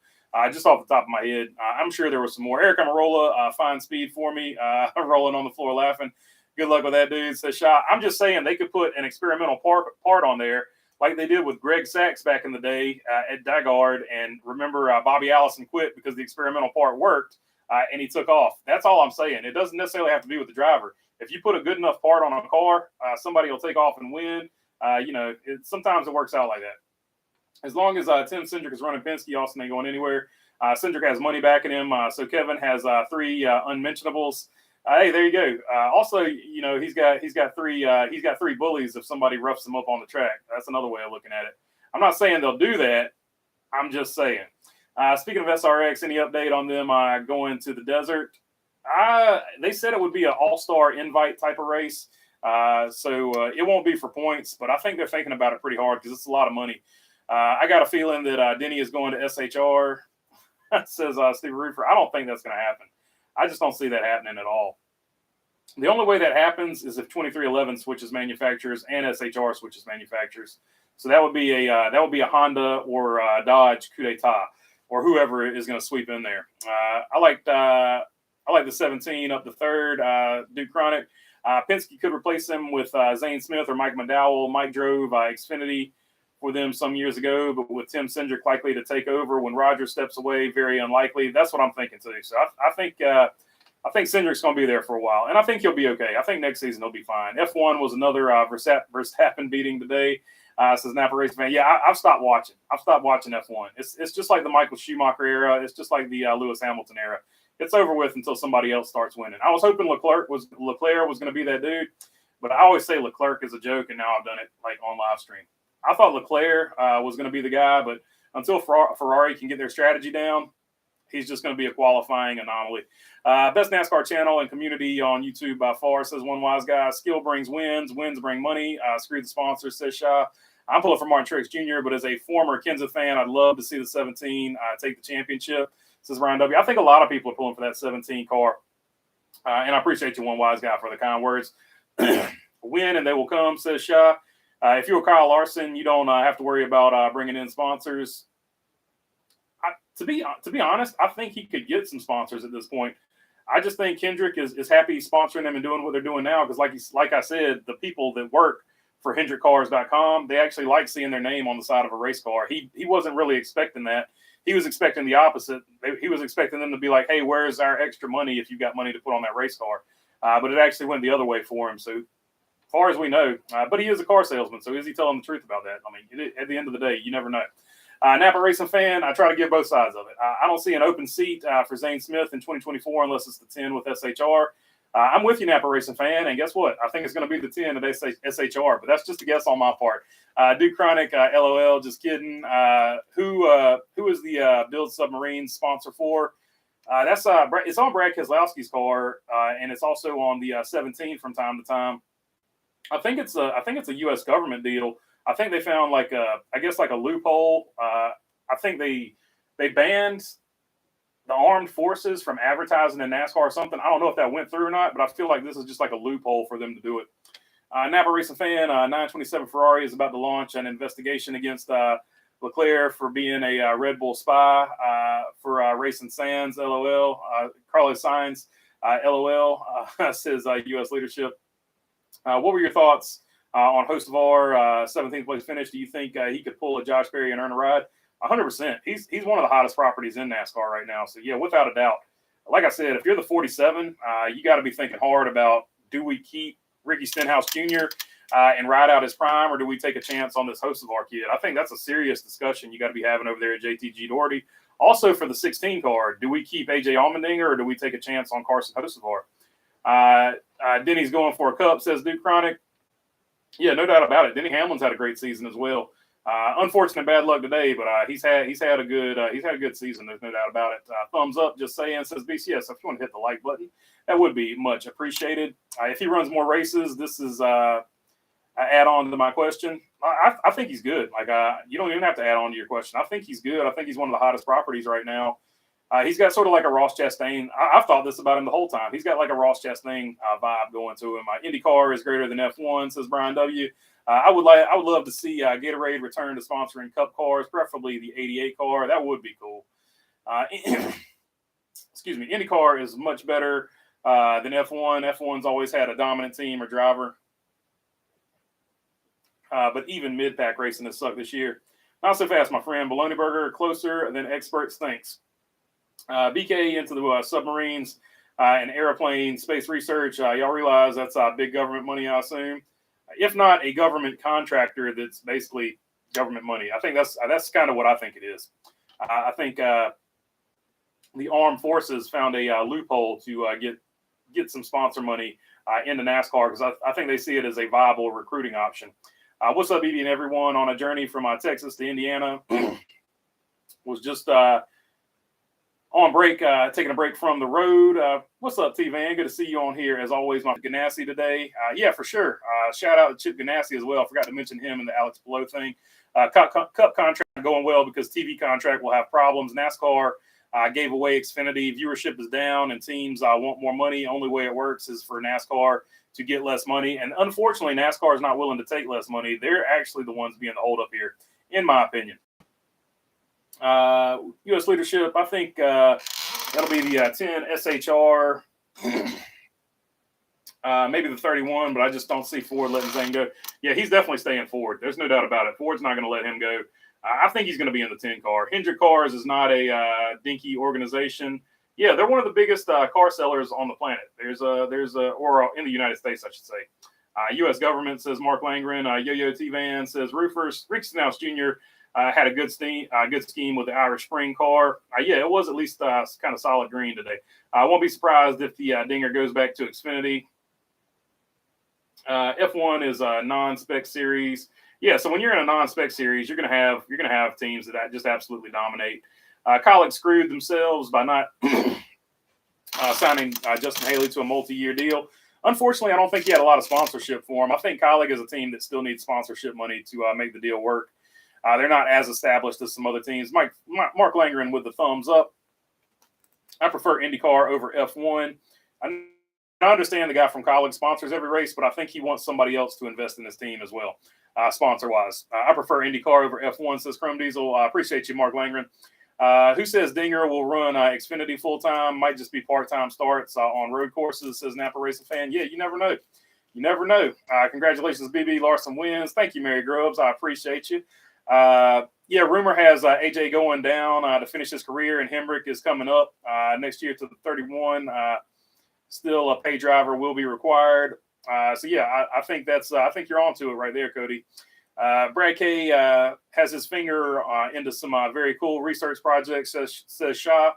Just off the top of my head, I'm sure there was some more. Eric Amarola, fine speed for me. Rolling on the floor laughing. Good luck with that, dude. Says Shot. I'm just saying they could put an experimental part on there like they did with Greg Sachs back in the day at Dygard. And remember, Bobby Allison quit because the experimental part worked and he took off. That's all I'm saying. It doesn't necessarily have to be with the driver. If you put a good enough part on a car, somebody will take off and win. Sometimes it works out like that. As long as Tim Cindric is running Penske, Austin ain't going anywhere. Cindric has money backing him, so Kevin has 3 unmentionables. Hey, there you go. Also, he's got three bullies if somebody roughs him up on the track. That's another way of looking at it. I'm not saying they'll do that. I'm just saying. Speaking of SRX, any update on them going to the desert? They said it would be an all-star invite type of race, so it won't be for points, but I think they're thinking about it pretty hard because it's a lot of money. I got a feeling that Denny is going to SHR. says Steve Roofer. I don't think that's going to happen. I just don't see that happening at all. The only way that happens is if 2311 switches manufacturers and SHR switches manufacturers. So that would be a Honda or Dodge coup d'etat, or whoever is going to sweep in there. I like the 17 up the third, Duke Chronic. Penske could replace him with Zane Smith or Mike McDowell. Mike drove Xfinity for them some years ago, but with Tim Cindric likely to take over when Roger steps away, very unlikely. That's what I'm thinking too. So I think Cindric's going to be there for a while, and I think he'll be okay. I think next season he'll be fine. F1 was another Verstappen beating today. Says Napa Racing fan. Yeah, I've stopped watching. I've stopped watching F1. It's just like the Michael Schumacher era. It's just like the Lewis Hamilton era. It's over with until somebody else starts winning. I was hoping Leclerc was going to be that dude, but I always say Leclerc is a joke, and now I've done it like on live stream. I thought Leclerc was going to be the guy, but until Ferrari can get their strategy down, he's just going to be a qualifying anomaly. Best NASCAR channel and community on YouTube by far, says one wise guy. Skill brings wins. Wins bring money. Screw the sponsors, says Shaw. I'm pulling for Martin Truex Jr., but as a former Kenseth fan, I'd love to see the 17 take the championship, says Ryan W. I think a lot of people are pulling for that 17 car. And I appreciate you, one wise guy, for the kind words. Win and they will come, says Shaw. If you're Kyle Larson, you don't have to worry about bringing in sponsors. To be honest, I think he could get some sponsors at this point. I just think Hendrick is happy sponsoring them and doing what they're doing now because, like I said, the people that work for HendrickCars.com, they actually like seeing their name on the side of a race car. He wasn't really expecting that. He was expecting the opposite. He was expecting them to be like, hey, where's our extra money if you've got money to put on that race car? But it actually went the other way for him. So, as far as we know, but he is a car salesman, so is he telling the truth about that? I mean, at the end of the day, you never know. Napa Racing fan, I try to give both sides of it. I don't see an open seat for Zane Smith in 2024 unless it's the 10 with SHR. I'm with you, Napa Racing fan, and guess what? I think it's going to be the 10 at SHR, but that's just a guess on my part. Duke Chronic, LOL, just kidding. Who is the Build Submarines sponsor for? It's on Brad Keselowski's car, and it's also on the 17 from time to time. I think it's a U.S. government deal. I think they found like a loophole. I think they banned the armed forces from advertising in NASCAR or something. I don't know if that went through or not, but I feel like this is just like a loophole for them to do it. Napa Racing fan, 927 Ferrari is about to launch an investigation against Leclerc for being a Red Bull spy for Racing Sands, LOL. Carlos Sainz, LOL, says U.S. leadership. What were your thoughts on Hocevar, 17th place finish? Do you think he could pull a Josh Berry and earn a ride? 100%. He's one of the hottest properties in NASCAR right now. So, yeah, without a doubt. Like I said, if you're the 47, you got to be thinking hard about, do we keep Ricky Stenhouse Jr. And ride out his prime, or do we take a chance on this Hocevar kid? I think that's a serious discussion you got to be having over there at JTG Doherty. Also, for the 16 car, do we keep AJ Allmendinger, or do we take a chance on Carson Hocevar? Denny's going for a cup, says Duke Chronic. Yeah, no doubt about it. Denny Hamlin's had a great season as well. Unfortunate bad luck today, but he's had a good season. There's no doubt about it. Thumbs up, just saying, says BCS. If you want to hit the like button, that would be much appreciated. If he runs more races, this is an add on to my question. I think he's good. You don't even have to add on to your question. I think he's good. I think he's one of the hottest properties right now. He's got sort of like a Ross Chastain. I've thought this about him the whole time. He's got like a Ross Chastain vibe going to him. IndyCar is greater than F1, says Brian W. I would love to see Gatorade return to sponsoring Cup cars, preferably the 88 car. That would be cool. Excuse me. IndyCar is much better than F1. F1's always had a dominant team or driver. But even mid-pack racing has sucked this year. Not so fast, my friend. Bologna Burger, closer than experts thinks. BK into the submarines and airplane space research. Y'all realize that's big government money, I assume. If not a government contractor, that's basically government money. I think that's kind of what I think it is. I think the armed forces found a loophole to get some sponsor money into NASCAR because I think they see it as a viable recruiting option. What's up, Edie and everyone? On a journey from Texas to Indiana. Was just on break, taking a break from the road. What's up, T-Van? Good to see you on here. As always, my Ganassi today. Yeah, for sure. Shout out to Chip Ganassi as well. Forgot to mention him in the Alex Below thing. Cup contract going well because TV contract will have problems. NASCAR gave away Xfinity. Viewership is down and teams want more money. Only way it works is for NASCAR to get less money. And unfortunately, NASCAR is not willing to take less money. They're actually the ones being the holdup here, in my opinion. U.S. leadership, I think that'll be the 10 SHR, maybe the 31, but I just don't see Ford letting Zane go. Yeah, he's definitely staying Ford. There's no doubt about it. Ford's not going to let him go. I think he's going to be in the 10 car. Hendrick Cars is not a dinky organization. Yeah, they're one of the biggest car sellers on the planet. Or in the United States, I should say. U.S. government, says Mark Langren. Yo-Yo T-Van says Roofers. Rick Stenhouse Jr. Had a good scheme with the Irish Spring car. Yeah, it was at least kind of solid green today. I won't be surprised if the Dinger goes back to Xfinity. F1 is a non-spec series. Yeah, so when you're in a non-spec series, you're gonna have teams that just absolutely dominate. Colleagues screwed themselves by not signing Justin Haley to a multi-year deal. Unfortunately, I don't think he had a lot of sponsorship for him. I think Colleague is a team that still needs sponsorship money to make the deal work. They're not as established as some other teams. Mark Langren with the thumbs up. I prefer IndyCar over F1. I understand the guy from Colleague sponsors every race, but I think he wants somebody else to invest in his team as well, sponsor-wise. I prefer IndyCar over F1, says Chrome Diesel. I appreciate you, Mark Langren. Who says Dinger will run Xfinity full-time? Might just be part-time starts on road courses, says Napa Racing Fan. Yeah, you never know. You never know. Congratulations, BB. Larson Wins. Thank you, Mary Grubbs. I appreciate you. Yeah, rumor has AJ going down to finish his career, and Hemrick is coming up next year to the 31. Still, a pay driver will be required. So yeah, I think I think you're onto it right there, Cody. Brad K has his finger into some very cool research projects, says Shaw.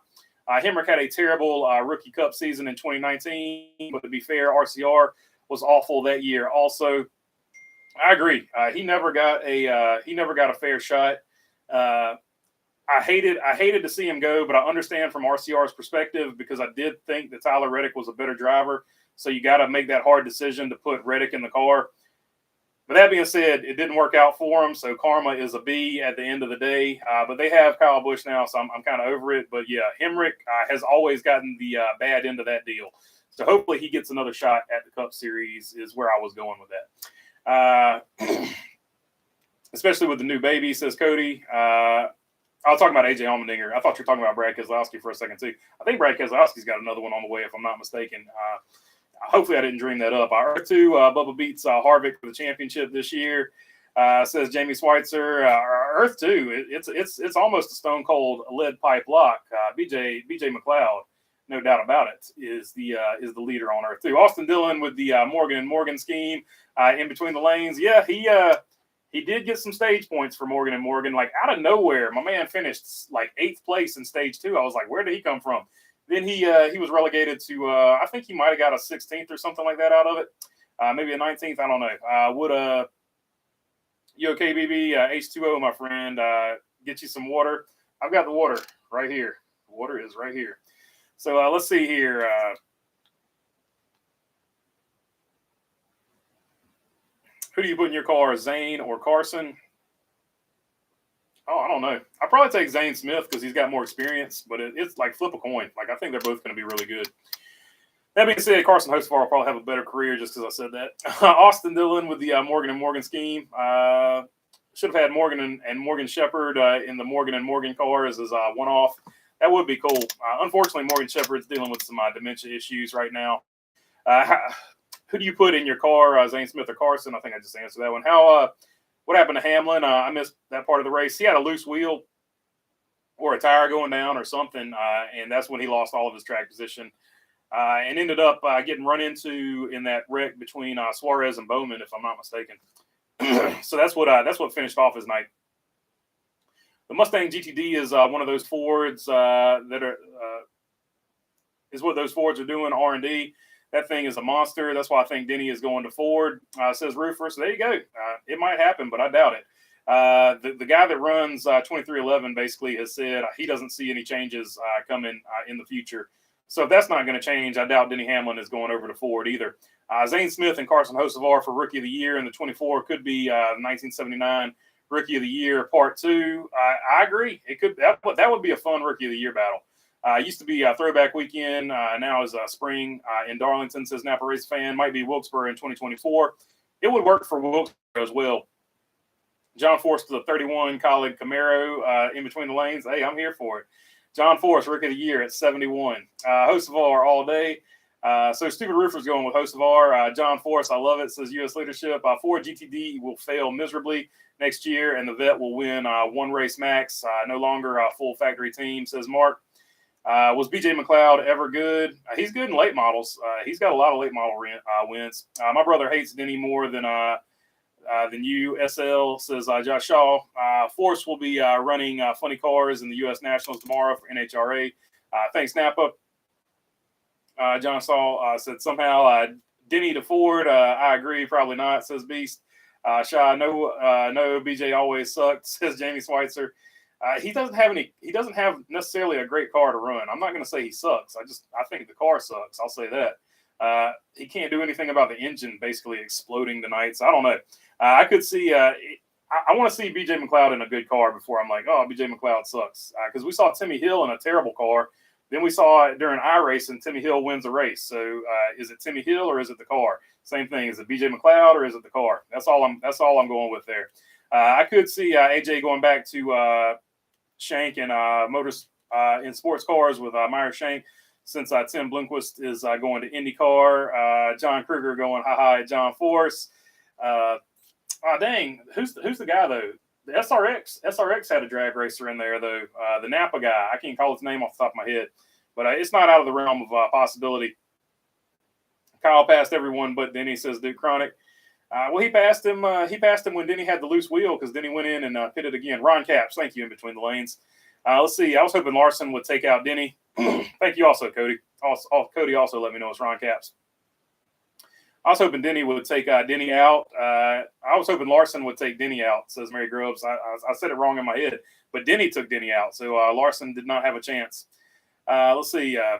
Hemrick had a terrible rookie cup season in 2019, but to be fair, RCR was awful that year. Also, I agree. He never got a fair shot. I hated to see him go, but I understand from RCR's perspective because I did think that Tyler Reddick was a better driver. So you got to make that hard decision to put Reddick in the car. But that being said, it didn't work out for him. So karma is a B at the end of the day. But they have Kyle Busch now, so I'm kind of over it. But yeah, Hemrick has always gotten the bad end of that deal. So hopefully he gets another shot at the Cup Series is where I was going with that. Especially with the new baby, says Cody. I was talking about AJ Allmendinger. I thought you were talking about Brad Keselowski for a second, too. I think Brad Keselowski's got another one on the way, if I'm not mistaken. Hopefully I didn't dream that up. Earth 2, Bubba beats Harvick for the championship this year, says Jamie Schweitzer. Earth 2, it's almost a stone-cold lead pipe lock. BJ McLeod, no doubt about it, is the leader on Earth 2. Austin Dillon with the Morgan & Morgan scheme in between the lanes. Yeah, he did get some stage points for Morgan & Morgan. Like, out of nowhere, my man finished, like, 8th place in stage 2. I was like, where did he come from? Then he was relegated to, I think he might have got a 16th or something like that out of it. Maybe a 19th, I don't know. You okay, BB? H2O, my friend. Get you some water. I've got the water right here. The water is right here. So let's see here. Who do you put in your car, Zane or Carson? Oh, I don't know. I'd probably take Zane Smith because he's got more experience, but it's like flip a coin. Like, I think they're both going to be really good. That being said, Carson Hocevar will probably have a better career just because I said that. Austin Dillon with the Morgan & Morgan scheme. Should have had Morgan and Morgan Shepherd in the Morgan & Morgan cars as a one-off. That would be cool. Unfortunately, Morgan Shepherd's dealing with some dementia issues right now. Who do you put in your car, Zane Smith or Carson? I think I just answered that one. What happened to Hamlin? I missed that part of the race. He had a loose wheel or a tire going down or something, and that's when he lost all of his track position and ended up getting run into in that wreck between Suarez and Bowman, if I'm not mistaken. So that's what finished off his night. The Mustang GTD is one of those Fords is what those Fords are doing, R&D. That thing is a monster. That's why I think Denny is going to Ford, says Roofer. So there you go. It might happen, but I doubt it. The guy that runs 2311 basically has said he doesn't see any changes coming in the future. So if that's not going to change, I doubt Denny Hamlin is going over to Ford either. Zane Smith and Carson Hocevar for Rookie of the Year in the 24 could be 1979 Rookie of the Year Part 2. I agree. It could that would be a fun Rookie of the Year battle. Used to be a throwback weekend. Now is spring in Darlington, says Napa Race fan. Might be Wilkesboro in 2024. It would work for Wilkesboro as well. John Force to the 31 Colleague Camaro in between the lanes. Hey, I'm here for it. John Force, Rookie of the Year at 71. Hocevar all day. So Stupid Roofer's going with Hocevar. John Force, I love it, says U.S. Leadership. Ford GTD will fail miserably next year, and the vet will win one race max. No longer a full factory team, says Mark. Was BJ McLeod ever good? He's good in late models. He's got a lot of late model wins. My brother hates Denny more than you, SL, says Josh Shaw. Force will be running funny cars in the U.S. Nationals tomorrow for NHRA. Thanks, Napa. John Saul said somehow Denny to Ford. I agree, probably not, says Beast. Shaw, no, BJ always sucked, says Jamie Schweitzer. He doesn't have necessarily a great car to run. I'm not going to say he sucks. I think the car sucks. I'll say that. He can't do anything about the engine basically exploding tonight. So I don't know. I could see. I want to see BJ McLeod in a good car before I'm like, oh, BJ McLeod sucks. Because we saw Timmy Hill in a terrible car. Then we saw during iRacing, Timmy Hill wins a race. So is it Timmy Hill or is it the car? Same thing. Is it BJ McLeod or is it the car? That's all I'm going with there. I could see AJ going back to Shank and motors in sports cars with Meyer Shank, since Tim Blomqvist is going to IndyCar. John Kruger going hi at John Force. Dang, who's the guy though? The SRX had a drag racer in there though. The Napa guy, I can't call his name off the top of my head, but it's not out of the realm of possibility. Kyle passed everyone but Denny, says Duke Chronic. Well, he passed him. He passed him when Denny had the loose wheel because Denny went in and pitted again. Ron Capps, thank you, in between the lanes. Let's see. I was hoping Larson would take out Denny. Thank you also, Cody. Cody also let me know it's Ron Capps. I was hoping Denny would take Denny out. I was hoping Larson would take Denny out, says Mary Grubbs. I said it wrong in my head, but Denny took Denny out, so Larson did not have a chance. Let's see. I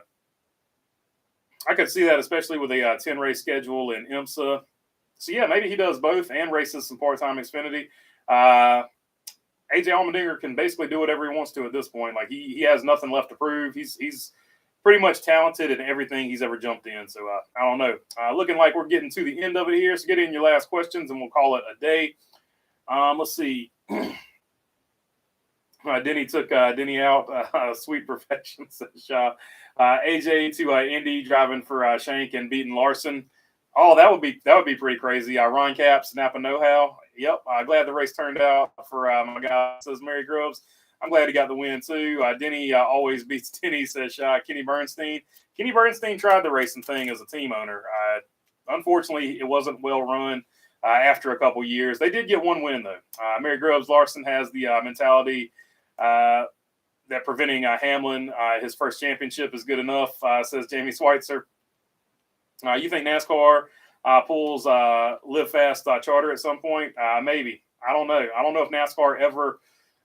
could see that, especially with a 10-race schedule in IMSA. So, yeah, maybe he does both and races some part-time Xfinity. AJ Allmendinger can basically do whatever he wants to at this point. Like, he has nothing left to prove. He's pretty much talented in everything he's ever jumped in. So, I don't know. Looking like we're getting to the end of it here. So, get in your last questions, and we'll call it a day. Let's see. Denny took Denny out. Sweet perfection, says Shaw. AJ to Indy, driving for Shank and beating Larson. Oh, that would be pretty crazy. Ron Capps, Napa know-how. Yep. Glad the race turned out for my guy, says Mary Grubbs. I'm glad he got the win too. Denny always beats Denny, says Kenny Bernstein. Kenny Bernstein tried the racing thing as a team owner. Unfortunately, it wasn't well run after a couple years. They did get one win though. Mary Grubbs Larson has the mentality that preventing Hamlin his first championship is good enough, says Jamie Schweitzer. You think NASCAR pulls Live Fast charter at some point? Maybe. I don't know. I don't know if NASCAR ever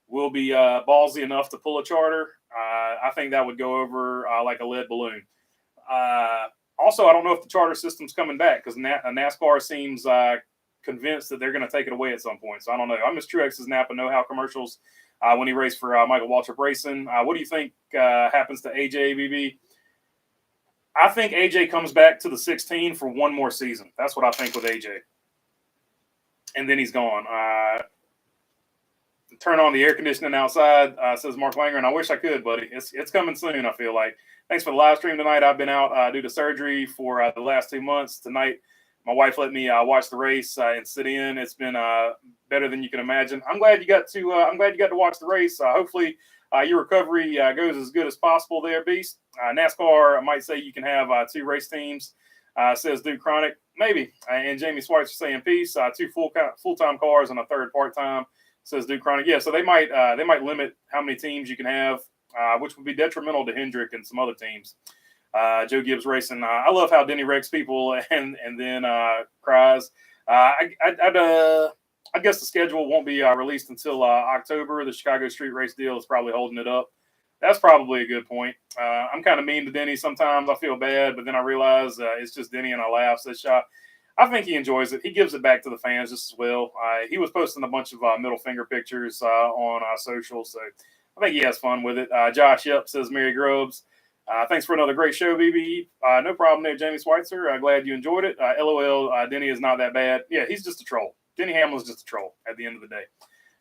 will be ballsy enough to pull a charter. I think that would go over like a lead balloon. Also, I don't know if the charter system's coming back because NASCAR seems convinced that they're going to take it away at some point. So I don't know. I miss Truex's Napa know-how commercials when he raced for Michael Waltrip Racing. What do you think happens to AJ, BB? I think AJ comes back to the 16 for one more season. That's what I think with AJ. And then he's gone. Turn on the air conditioning outside, says Mark Langer, and I wish I could, buddy. It's coming soon, I feel like. Thanks for the live stream tonight. I've been out due to surgery for the last 2 months. Tonight, my wife let me watch the race and sit in. It's been better than you can imagine. I'm glad you got to watch the race. Hopefully, your recovery goes as good as possible there, Beast. NASCAR might say you can have 2 race teams, says Duke Chronic. Maybe. And Jamie Schweitzer saying peace. 2 full-time cars and a third part-time, says Duke Chronic. Yeah, so they might limit how many teams you can have, which would be detrimental to Hendrick and some other teams. Joe Gibbs Racing. I love how Denny wrecks people and then cries. I guess the schedule won't be released until October. The Chicago Street Race deal is probably holding it up. That's probably a good point. I'm kind of mean to Denny sometimes. I feel bad, but then I realize it's just Denny and I laugh. Says Shaw. I think he enjoys it. He gives it back to the fans just as well. He was posting a bunch of middle finger pictures on social, so I think he has fun with it. Josh Yep, says Mary Grubbs. Thanks for another great show, BB. No problem there, Jamie Schweitzer. Glad you enjoyed it. LOL, Denny is not that bad. Yeah, he's just a troll. Denny Hamlin's just a troll at the end of the day.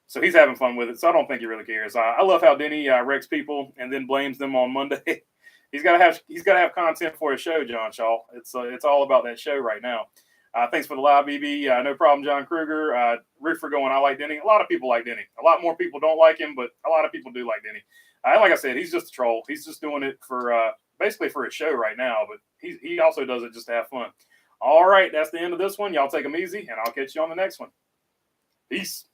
So he's having fun with it. So I don't think he really cares. I love how Denny wrecks people and then blames them on Monday. He's got to have content for his show, John Shaw. It's all about that show right now. Thanks for the live, BB. No problem, John Kruger. Rick for going, I like Denny. A lot of people like Denny. A lot more people don't like him, but a lot of people do like Denny. Like I said, he's just a troll. He's just doing it for basically for his show right now, but he also does it just to have fun. All right, that's the end of this one. Y'all take them easy, and I'll catch you on the next one. Peace.